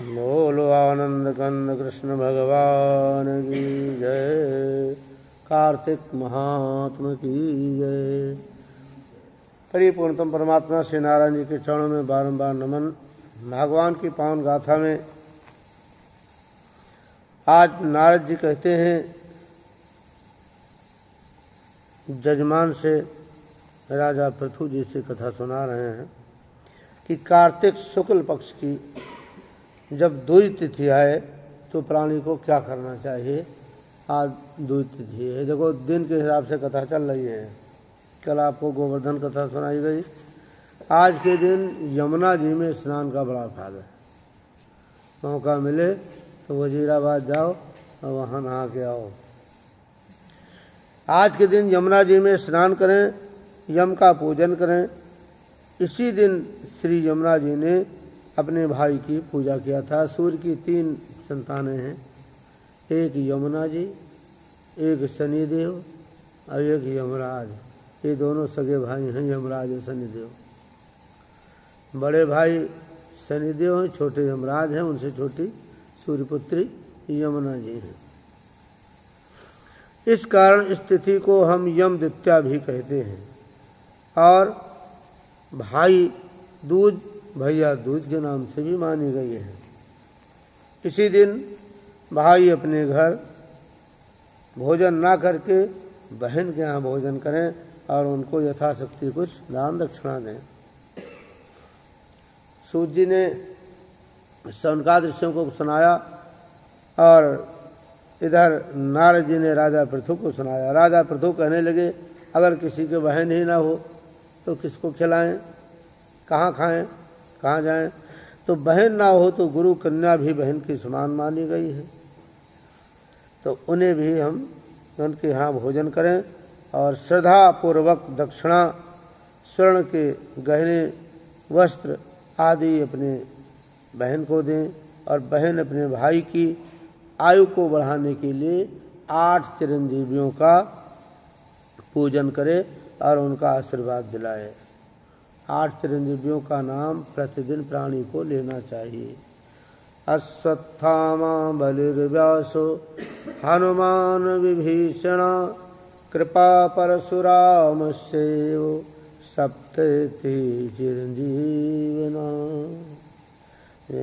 बोलो आनंद कंद कृष्ण भगवान की जय। कार्तिक महात्मा की जय। परिपूर्णतम परमात्मा श्री नारायण जी के चरणों में बारंबार नमन। भगवान की पावन गाथा में आज नारद जी कहते हैं, जजमान से राजा पृथु जी से कथा सुना रहे हैं कि कार्तिक शुक्ल पक्ष की जब द्वितीय तिथि आए तो प्राणी को क्या करना चाहिए। आज द्वितीय तिथि है, देखो दिन के हिसाब से कथा चल रही है। कल आपको गोवर्धन कथा सुनाई गई। आज के दिन यमुना जी में स्नान का बड़ा फायदा है। मौका मिले तो वजीराबाद जाओ और वहाँ नहा के आओ। आज के दिन यमुना जी में स्नान करें, यम का पूजन करें। इसी दिन श्री यमुना जी ने अपने भाई की पूजा किया था। सूर्य की 3 संतानें हैं, एक यमुना जी, एक शनिदेव और एक यमराज। ये दोनों सगे भाई हैं, यमराज और शनिदेव। बड़े भाई शनिदेव हैं, छोटे यमराज हैं, उनसे छोटी सूर्यपुत्री यमुना जी हैं। इस कारण इस तिथि को हम यम द्वितीया भी कहते हैं। और भाई दूज भैया दूज के नाम से भी मानी गई है। इसी दिन भाई अपने घर भोजन ना करके बहन के यहाँ भोजन करें और उनको यथाशक्ति कुछ दान दक्षिणा दें। सूत जी ने सनकादिक ऋषियों को सुनाया और इधर नारद जी ने राजा पृथु को सुनाया। राजा पृथु कहने लगे, अगर किसी के बहन ही ना हो तो किसको खिलाएं, कहाँ खाएं, कहाँ जाएं। तो बहन ना हो तो गुरु कन्या भी बहन की समान मानी गई है, तो उन्हें भी हम उनके यहाँ भोजन करें और श्रद्धा पूर्वक दक्षिणा, स्वर्ण के गहने, वस्त्र आदि अपने बहन को दें। और बहन अपने भाई की आयु को बढ़ाने के लिए 8 चिरंजीवियों का पूजन करे और उनका आशीर्वाद दिलाए। 8 चिरंजीवियों का नाम प्रतिदिन प्राणी को लेना चाहिए। अश्वत्थामा बलिर्व्यासो हनुमान विभीषण कृपा परशुरामस्यैव सप्तति चिरंजीविना।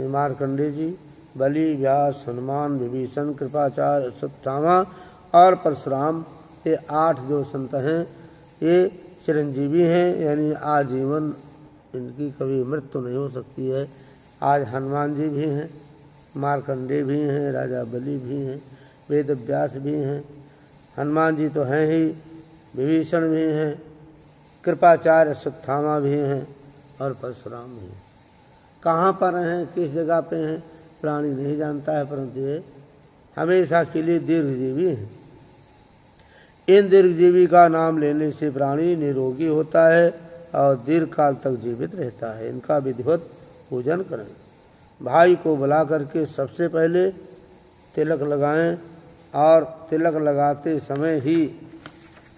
मार्कंडेय जी, बलि, व्यास, हनुमान, विभीषण, कृपाचार्य, अश्वत्थामा और परशुराम, ये 8 जो संत हैं ये चिरंजीवी हैं, यानी आजीवन इनकी कभी मृत्यु नहीं हो सकती है। आज हनुमान जी भी हैं, मार्कंडेय भी हैं, राजा बलि भी हैं, वेद व्यास भी हैं। हनुमान जी तो हैं ही, विभीषण भी हैं, कृपाचार्य अश्वत्थामा भी हैं और परशुराम भी हैं। कहाँ पर हैं, किस जगह पे हैं, प्राणी नहीं जानता है, परंतु ये हमेशा के लिए दीर्घजीवी हैं। इन दीर्घजीवी का नाम लेने से प्राणी निरोगी होता है और दीर्घ काल तक जीवित रहता है। इनका विधिवत पूजन करें। भाई को बुला करके सबसे पहले तिलक लगाएं और तिलक लगाते समय ही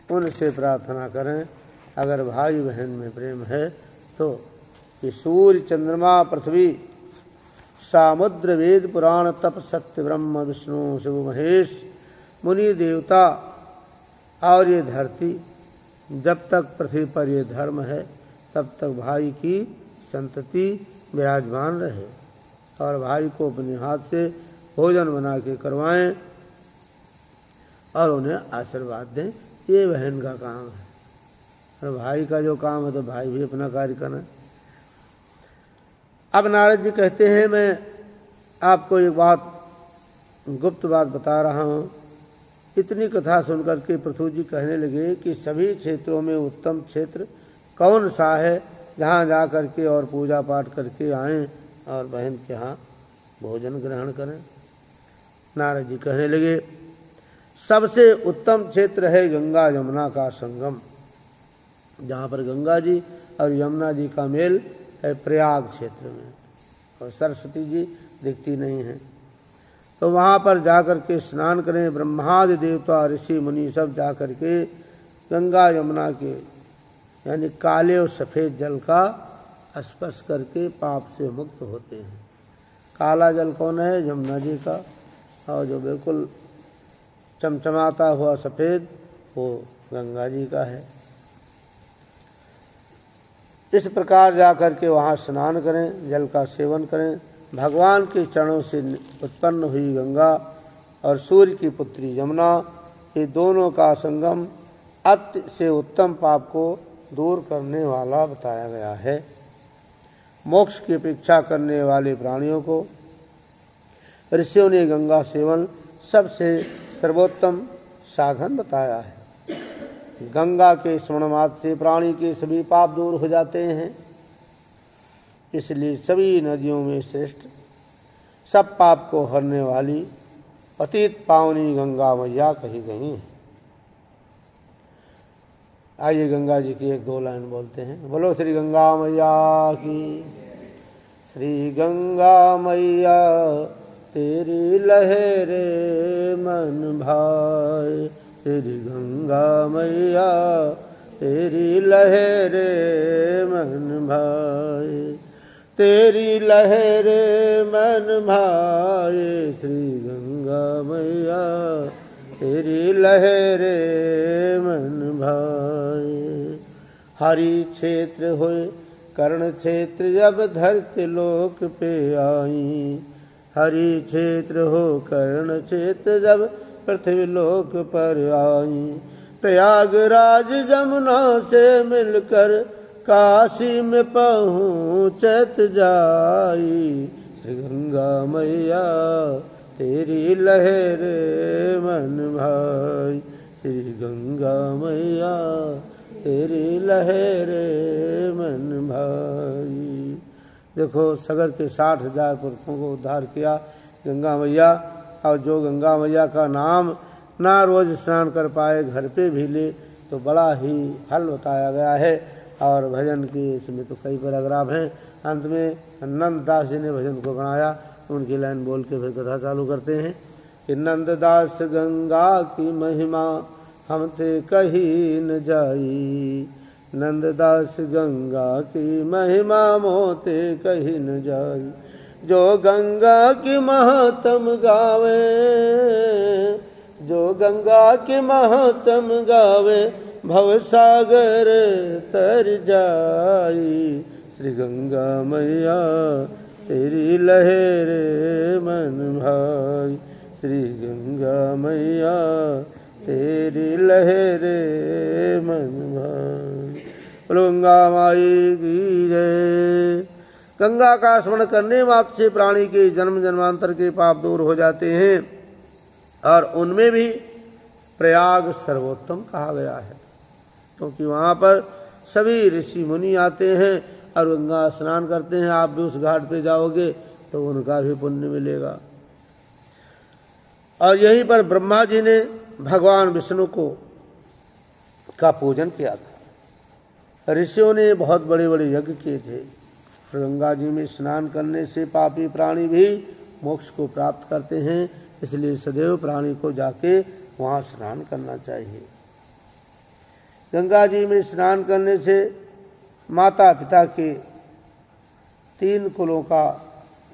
उनसे प्रार्थना करें, अगर भाई बहन में प्रेम है तो, कि सूर्य, चंद्रमा, पृथ्वी, सामुद्र, वेद, पुराण, तप, सत्य, ब्रह्म, विष्णु, शिव, महेश, मुनि, देवता और ये धरती, जब तक पृथ्वी पर ये धर्म है तब तक भाई की संतति विराजमान रहे। और भाई को अपने हाथ से भोजन बना के करवाएं और उन्हें आशीर्वाद दें। ये बहन का काम है और भाई का जो काम है तो भाई भी अपना कार्य करें। अब नारद जी कहते हैं, मैं आपको एक बात, गुप्त बात बता रहा हूँ। इतनी कथा सुनकर के पृथु जी कहने लगे कि सभी क्षेत्रों में उत्तम क्षेत्र कौन सा है जहाँ जा करके और पूजा पाठ करके आएं और बहन के यहाँ भोजन ग्रहण करें। नारद जी कहने लगे, सबसे उत्तम क्षेत्र है गंगा यमुना का संगम, जहाँ पर गंगा जी और यमुना जी का मेल है, प्रयाग क्षेत्र में। और सरस्वती जी दिखती नहीं है, तो वहाँ पर जाकर के स्नान करें। ब्रह्मादि देवता, ऋषि, मुनि सब जाकर के गंगा यमुना के यानी काले और सफ़ेद जल का स्पर्श करके पाप से मुक्त होते हैं। काला जल कौन है? यमुना जी का। और जो बिल्कुल चमचमाता हुआ सफ़ेद वो गंगा जी का है। इस प्रकार जाकर के वहाँ स्नान करें, जल का सेवन करें। भगवान के चरणों से उत्पन्न हुई गंगा और सूर्य की पुत्री यमुना, ये दोनों का संगम अति से उत्तम पाप को दूर करने वाला बताया गया है। मोक्ष की अपेक्षा करने वाले प्राणियों को ऋषियों ने गंगा सेवन सबसे सर्वोत्तम साधन बताया है। गंगा के स्मरण मात्र से प्राणी के सभी पाप दूर हो जाते हैं, इसलिए सभी नदियों में श्रेष्ठ, सब पाप को हरने वाली पतित पावनी गंगा मैया कही गई है। आइए गंगा जी की एक दो लाइन बोलते हैं। बोलो श्री गंगा मैया की। श्री गंगा मैया तेरी लहरे मन भाए, तेरी गंगा मैया तेरी लहरे मन भाए, तेरी लहरे मन भाए, श्री गंगा मैया तेरी लहरे मन भाए। हरि क्षेत्र होए कर्ण क्षेत्र जब धरती लोक पे आई, हरि क्षेत्र हो कर्ण क्षेत्र जब पृथ्वी लोक पर आई, प्रयागराज जमुना से मिलकर काशी में पहुँचत जाई, श्री गंगा मैया तेरी लहरे मन भाई, श्री गंगा मैया तेरी लहरे मन भाई। देखो सगर के 60,000 पुरखों को उद्धार किया गंगा मैया। और जो गंगा मैया का नाम ना रोज स्नान कर पाए, घर पे भी ले तो बड़ा ही फल बताया गया है। और भजन की इसमें तो कई पैराग्राफ हैं। अंत में नंददास जी ने भजन को गणाया, उनकी लाइन बोल के फिर कथा चालू करते हैं कि नंददास गंगा की महिमा हम ते कही न जाई, नंददास गंगा की महिमा मोते कही न जाई, जो गंगा की महत्म गावे, जो गंगा की महत्म गावे, भवसागर तर जाई, श्री गंगा मैया तेरी लहरे मन भाई, श्री गंगा मैया तेरी लहरे मन भाई। गंगा माई की जय। गंगा का स्मरण करने मात्र से प्राणी के जन्म जन्मांतर के पाप दूर हो जाते हैं और उनमें भी प्रयाग सर्वोत्तम कहा गया है, क्योंकि वहाँ पर सभी ऋषि मुनि आते हैं और गंगा स्नान करते हैं। आप भी उस घाट पे जाओगे तो उनका भी पुण्य मिलेगा। और यहीं पर ब्रह्मा जी ने भगवान विष्णु का पूजन किया था। ऋषियों ने बहुत बड़े बड़े यज्ञ किए थे। गंगा जी में स्नान करने से पापी प्राणी भी मोक्ष को प्राप्त करते हैं, इसलिए सदैव प्राणी को जाके वहाँ स्नान करना चाहिए। गंगा जी में स्नान करने से माता पिता के 3 कुलों का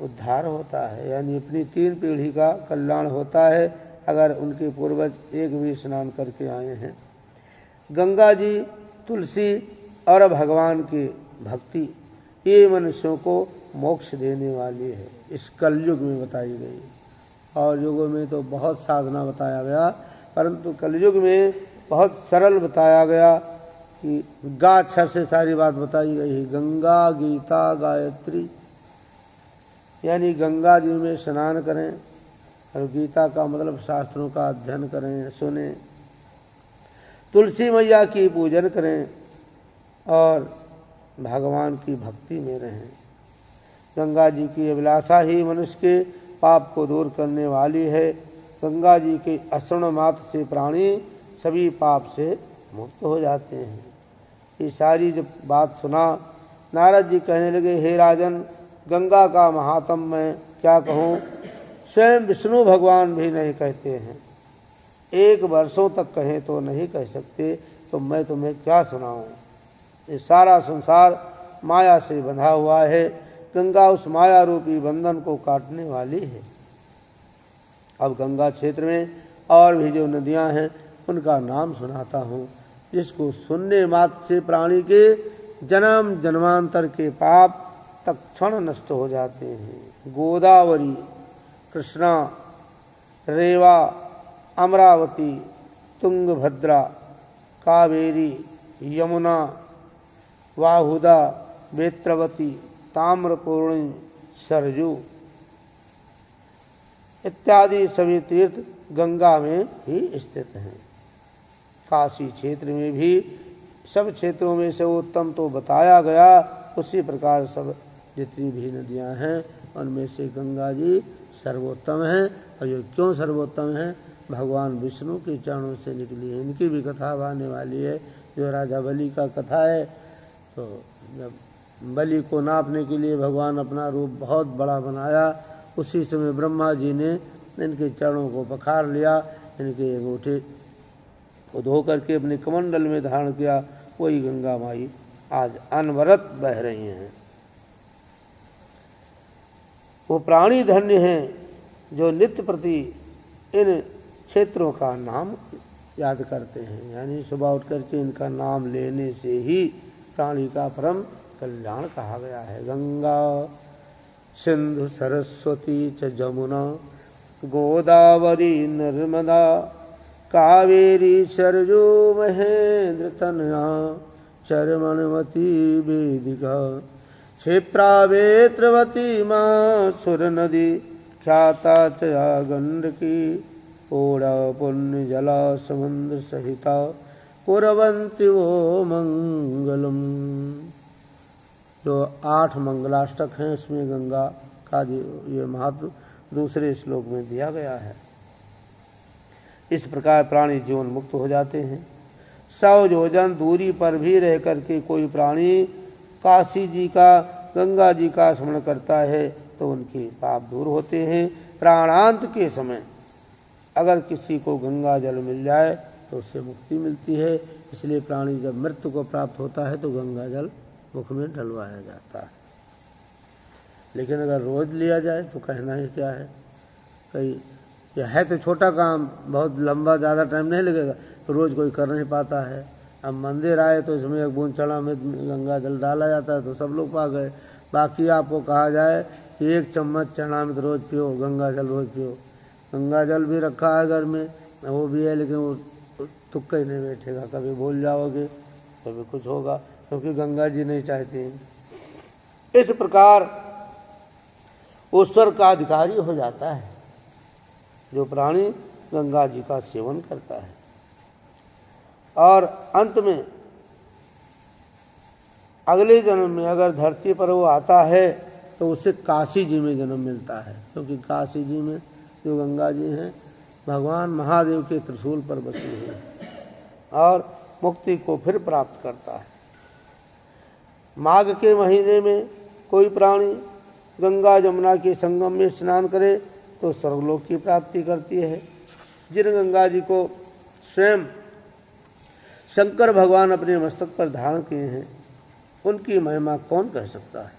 उद्धार होता है, यानी अपनी 3 पीढ़ी का कल्याण होता है अगर उनके पूर्वज एक भी स्नान करके आए हैं। गंगा जी, तुलसी और भगवान की भक्ति ये मनुष्यों को मोक्ष देने वाली है, इस कलयुग में बताई गई। और युगों में तो बहुत साधना बताया गया, परंतु कलयुग में बहुत सरल बताया गया कि गा अक्षर से सारी बात बताई गई है। गंगा गीता गायत्री, यानी गंगा जी में स्नान करें और गीता का मतलब शास्त्रों का अध्ययन करें, सुने, तुलसी मैया की पूजन करें और भगवान की भक्ति में रहें। गंगा जी की अभिलाषा ही मनुष्य के पाप को दूर करने वाली है। गंगा जी के स्मरण मात्र से प्राणी सभी पाप से मुक्त हो जाते हैं। ये सारी जब बात सुना, नारद जी कहने लगे, हे राजन, गंगा का महात्म मैं क्या कहूँ, स्वयं विष्णु भगवान भी नहीं कहते हैं, 1 वर्षों तक कहें तो नहीं कह सकते, तो मैं तुम्हें क्या सुनाऊँ। ये सारा संसार माया से बंधा हुआ है। गंगा उस माया रूपी बंधन को काटने वाली है। अब गंगा क्षेत्र में और भी जो नदियां हैं उनका नाम सुनाता हूँ, जिसको सुनने मात्र से प्राणी के जन्म जन्मांतर के पाप तत्क्षण नष्ट हो जाते हैं। गोदावरी, कृष्णा, रेवा, अमरावती, तुंगभद्रा, कावेरी, यमुना, वाहुदा, वेत्रवती, ताम्रपूर्णी, सरजू इत्यादि सभी तीर्थ गंगा में ही स्थित हैं। काशी क्षेत्र में भी सब क्षेत्रों में से उत्तम तो बताया गया, उसी प्रकार सब जितनी भी नदियां हैं उनमें से गंगा जी सर्वोत्तम है। और ये क्यों सर्वोत्तम है? भगवान विष्णु के चरणों से निकली है। इनकी भी कथा आने वाली है, जो राजा बलि का कथा है। तो जब बलि को नापने के लिए भगवान अपना रूप बहुत बड़ा बनाया, उसी समय ब्रह्मा जी ने इनके चरणों को पखार लिया, इनके अंगूठे को धो करके अपने कमंडल में धारण किया। वही गंगा माई आज अनवरत बह रही हैं। वो प्राणी धन्य हैं जो नित्य प्रति इन क्षेत्रों का नाम याद करते हैं। यानी सुबह उठ करके इनका नाम लेने से ही प्राणी का परम कल्याण कहा गया है। गंगा सिंधु सरस्वती च जमुना गोदावरी नर्मदा कावेरी सरजू महेंद्र तनया चरमणवती वेदिका क्षिप्रा वेत्रवती माँ सुर नदी ख्याता चया गंडकी ओड़ा पुण्य जला समुद्र सहिता कुरवंती वो मंगलम। जो 8 मंगलाष्टक हैं उसमें गंगा का ये महत्व दूसरे श्लोक में दिया गया है। इस प्रकार प्राणी जीवन मुक्त हो जाते हैं। 100 योजन दूरी पर भी रह करके कोई प्राणी काशी जी का, गंगा जी का स्मरण करता है तो उनके पाप दूर होते हैं। प्राणांत के समय अगर किसी को गंगा जल मिल जाए तो उससे मुक्ति मिलती है। इसलिए प्राणी जब मृत्यु को प्राप्त होता है तो गंगा जल मुख में डलवाया जाता है। लेकिन अगर रोज लिया जाए तो कहना ही क्या है। कई यह है तो छोटा काम, बहुत लंबा ज़्यादा टाइम नहीं लगेगा, तो रोज कोई कर नहीं पाता है। अब मंदिर आए तो इसमें एक बूंद चढ़ा में गंगा जल डाला जाता है तो सब लोग पा गए। बाकी आपको कहा जाए कि 1 चम्मच चना में रोज पियो, गंगा जल रोज पियो। गंगा जल भी रखा है घर में, वो भी है, लेकिन वो तुक्का ही नहीं बैठेगा। कभी भूल जाओगे कभी कुछ होगा, क्योंकि गंगा जी नहीं चाहती। इस प्रकार ईश्वर का अधिकारी हो जाता है जो प्राणी गंगा जी का सेवन करता है। और अंत में अगले जन्म में अगर धरती पर वो आता है तो उसे काशी जी में जन्म मिलता है, क्योंकि काशी जी में जो गंगा जी हैं भगवान महादेव के त्रिशूल पर बसी हैं और मुक्ति को फिर प्राप्त करता है। माघ के महीने में कोई प्राणी गंगा जमुना के संगम में स्नान करे तो स्वर्गलोक की प्राप्ति करती है। जिन गंगा जी को स्वयं शंकर भगवान अपने मस्तक पर धारण किए हैं उनकी महिमा कौन कह सकता है।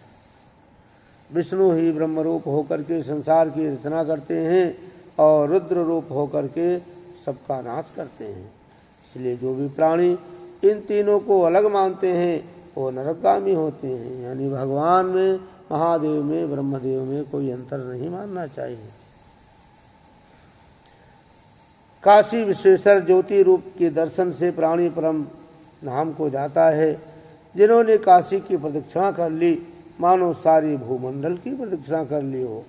विष्णु ही ब्रह्म रूप होकर के संसार की रचना करते हैं और रुद्र रूप होकर के सबका नाश करते हैं। इसलिए जो भी प्राणी इन तीनों को अलग मानते हैं वो नरकगामी होते हैं। यानी भगवान में, महादेव में, ब्रह्मदेव में कोई अंतर नहीं मानना चाहिए। काशी विश्वेश्वर ज्योति रूप के दर्शन से प्राणी परम धाम को जाता है। जिन्होंने काशी की प्रदक्षिणा कर ली मानो सारी भूमंडल की प्रदक्षिणा कर ली हो।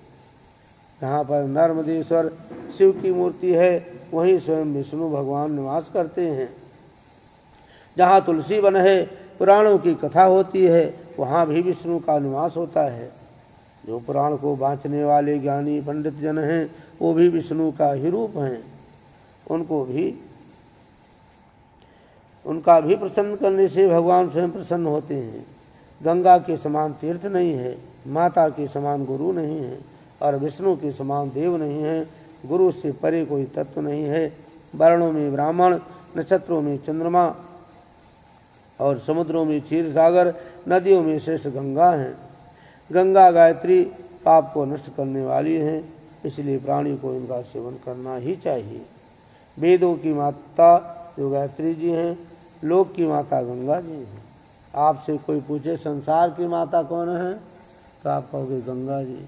जहाँ पर नर्मदेश्वर शिव की मूर्ति है वहीं स्वयं विष्णु भगवान निवास करते हैं। जहाँ तुलसी वन है, पुराणों की कथा होती है, वहाँ भी विष्णु का निवास होता है। जो पुराण को बाँचने वाले ज्ञानी पंडित जन हैं वो भी विष्णु का ही रूप हैं। उनका भी प्रसन्न करने से भगवान स्वयं प्रसन्न होते हैं। गंगा के समान तीर्थ नहीं है, माता के समान गुरु नहीं है और विष्णु के समान देव नहीं है। गुरु से परे कोई तत्व नहीं है। वर्णों में ब्राह्मण, नक्षत्रों में चंद्रमा और समुद्रों में क्षीर सागर, नदियों में श्रेष्ठ गंगा हैं। गंगा गायत्री पाप को नष्ट करने वाली हैं, इसलिए प्राणी को इनका सेवन करना ही चाहिए। वेदों की माता जो गायत्री जी हैं, लोक की माता गंगा जी हैं। आपसे कोई पूछे संसार की माता कौन है, तो आप कहोगे गंगा जी।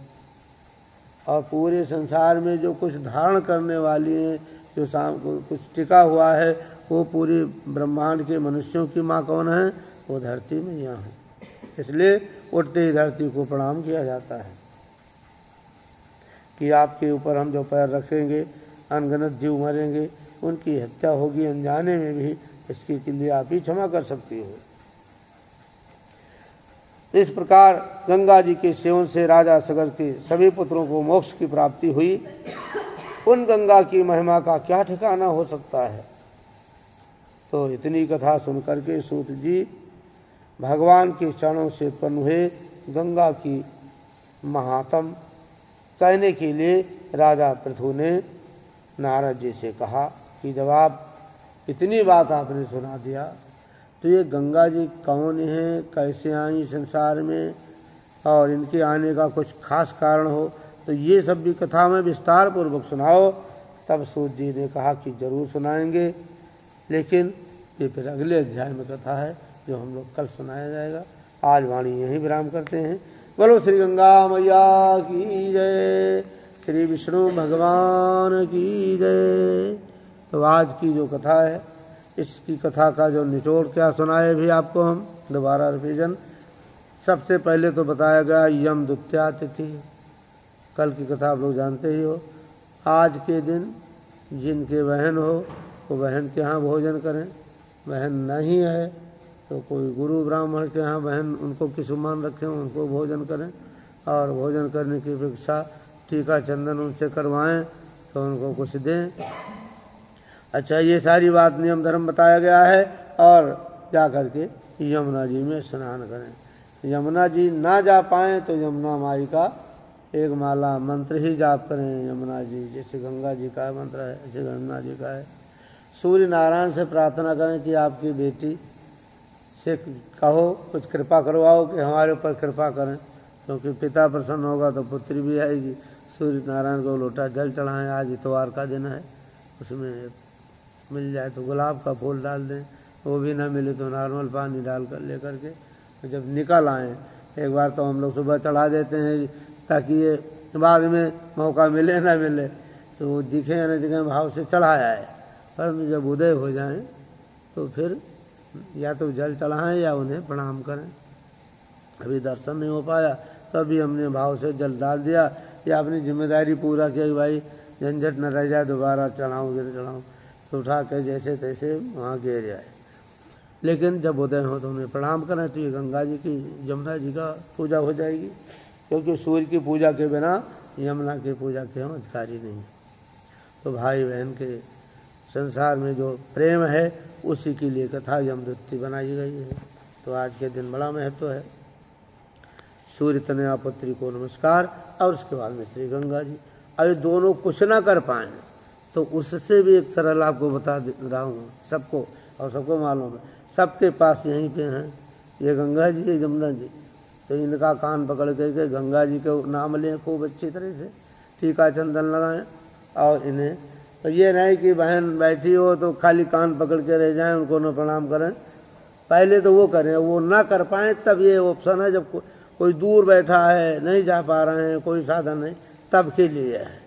और पूरे संसार में जो कुछ धारण करने वाली है, जो कुछ टिका हुआ है, वो पूरी ब्रह्मांड के मनुष्यों की माँ कौन है, वो धरती मैया है। इसलिए उठते ही धरती को प्रणाम किया जाता है कि आपके ऊपर हम जो पैर रखेंगे, अनगिनत जीव मरेंगे, उनकी हत्या होगी अनजाने में भी, इसके लिए आप ही क्षमा कर सकती हो। इस प्रकार गंगा जी के सेवन से राजा सगर के सभी पुत्रों को मोक्ष की प्राप्ति हुई। उन गंगा की महिमा का क्या ठिकाना हो सकता है। तो इतनी कथा सुनकर के सूत जी भगवान के चरणों से उत्पन्न हुए। गंगा की महात्म कहने के लिए राजा पृथु ने नारद जी से कहा कि जब आप इतनी बात आपने सुना दिया, तो ये गंगा जी कौन हैं, कैसे आई संसार में, और इनके आने का कुछ खास कारण हो, तो ये सब भी कथा में विस्तार पूर्वक सुनाओ। तब सूत जी ने कहा कि जरूर सुनाएंगे, लेकिन ये फिर अगले अध्याय में कथा है जो हम लोग कल सुनाया जाएगा। आज वाणी यहीं विराम करते हैं। बोलो श्री गंगा मैया की जय, श्री विष्णु भगवान की जय। तो आज की जो कथा है, इसकी कथा का जो निचोड़ क्या सुनाए भी आपको हम दोबारा रिवीजन। सबसे पहले तो बताया गया यम द्वितीया तिथि, कल की कथा आप लोग जानते ही हो। आज के दिन जिनके बहन हो वो बहन के यहाँ भोजन करें, बहन नहीं है तो कोई गुरु ब्राह्मण के यहाँ बहन उनको किसुमान रखें, उनको भोजन करें, और भोजन करने की अपेक्षा टीका चंदन उनसे करवाएं तो उनको कुछ दें। अच्छा, ये सारी बात नियम धर्म बताया गया है। और जा करके यमुना जी में स्नान करें। यमुना जी ना जा पाएँ तो यमुना माई का एक माला मंत्र ही जाप करें। यमुना जी जैसे गंगा जी का मंत्र है, ऐसे यमुना जी का है। सूर्य नारायण से प्रार्थना करें कि आपकी बेटी से कहो कुछ कृपा करवाओ कि हमारे ऊपर कृपा करें, क्योंकि पिता प्रसन्न होगा तो पुत्री भी आएगी। सूर्य नारायण को लोटा जल चढ़ाएं। आज इतवार का दिन है, उसमें मिल जाए तो गुलाब का फूल डाल दें, वो भी ना मिले तो नॉर्मल पानी डाल कर ले करके जब निकल आएँ, एक बार तो हम लोग सुबह चढ़ा देते हैं ताकि ये बाद में मौका मिले ना मिले तो वो दिखे या नहीं दिखे भाव से चढ़ाया है। परंतु जब उदय हो जाएं तो फिर या तो जल चढ़ाएं या उन्हें प्रणाम करें। अभी दर्शन नहीं हो पाया तो अभी हमने भाव से जल डाल दिया या अपनी जिम्मेदारी पूरा किया कि भाई झंझट न रह जाए, दोबारा चढ़ाऊँ गिर चढ़ाऊँ, तो उठा के जैसे तैसे वहाँ गिर जाए। लेकिन जब उदय हो तो उन्हें प्रणाम करें। तो ये गंगा जी की यमुना जी का पूजा हो जाएगी, क्योंकि सूर्य की पूजा के बिना यमुना की पूजा के हम अधिकारी नहीं। तो भाई बहन के संसार में जो प्रेम है उसी के लिए कथा यमदूती बनाई गई है। तो आज के दिन बड़ा महत्व है। सूर्य तनया पुत्री को नमस्कार, और उसके बाद में श्री गंगा जी। अरे दोनों कुछ ना कर पाए तो उससे भी एक सरल आपको बता रहा हूँ सबको, और सबको मालूम है, सबके पास यहीं पे हैं ये गंगा जी, ये यमुना जी। तो इनका कान पकड़ करके गंगा जी के नाम लें खूब अच्छी तरह से, टीका चंदन लगाएं, और इन्हें तो ये नहीं कि बहन बैठी हो तो खाली कान पकड़ के रह जाएं, उनको न प्रणाम करें। पहले तो वो करें, वो ना कर पाएँ तब ये ऑप्शन है। जब कोई दूर बैठा है, नहीं जा पा रहे हैं, कोई साधन नहीं, तब के लिए है।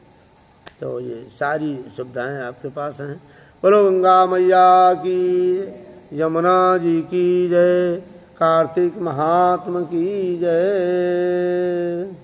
तो ये सारी सुविधाएं आपके पास हैं। बोलो गंगा मैया की, यमुना जी की जय, कार्तिक महात्मा की जय।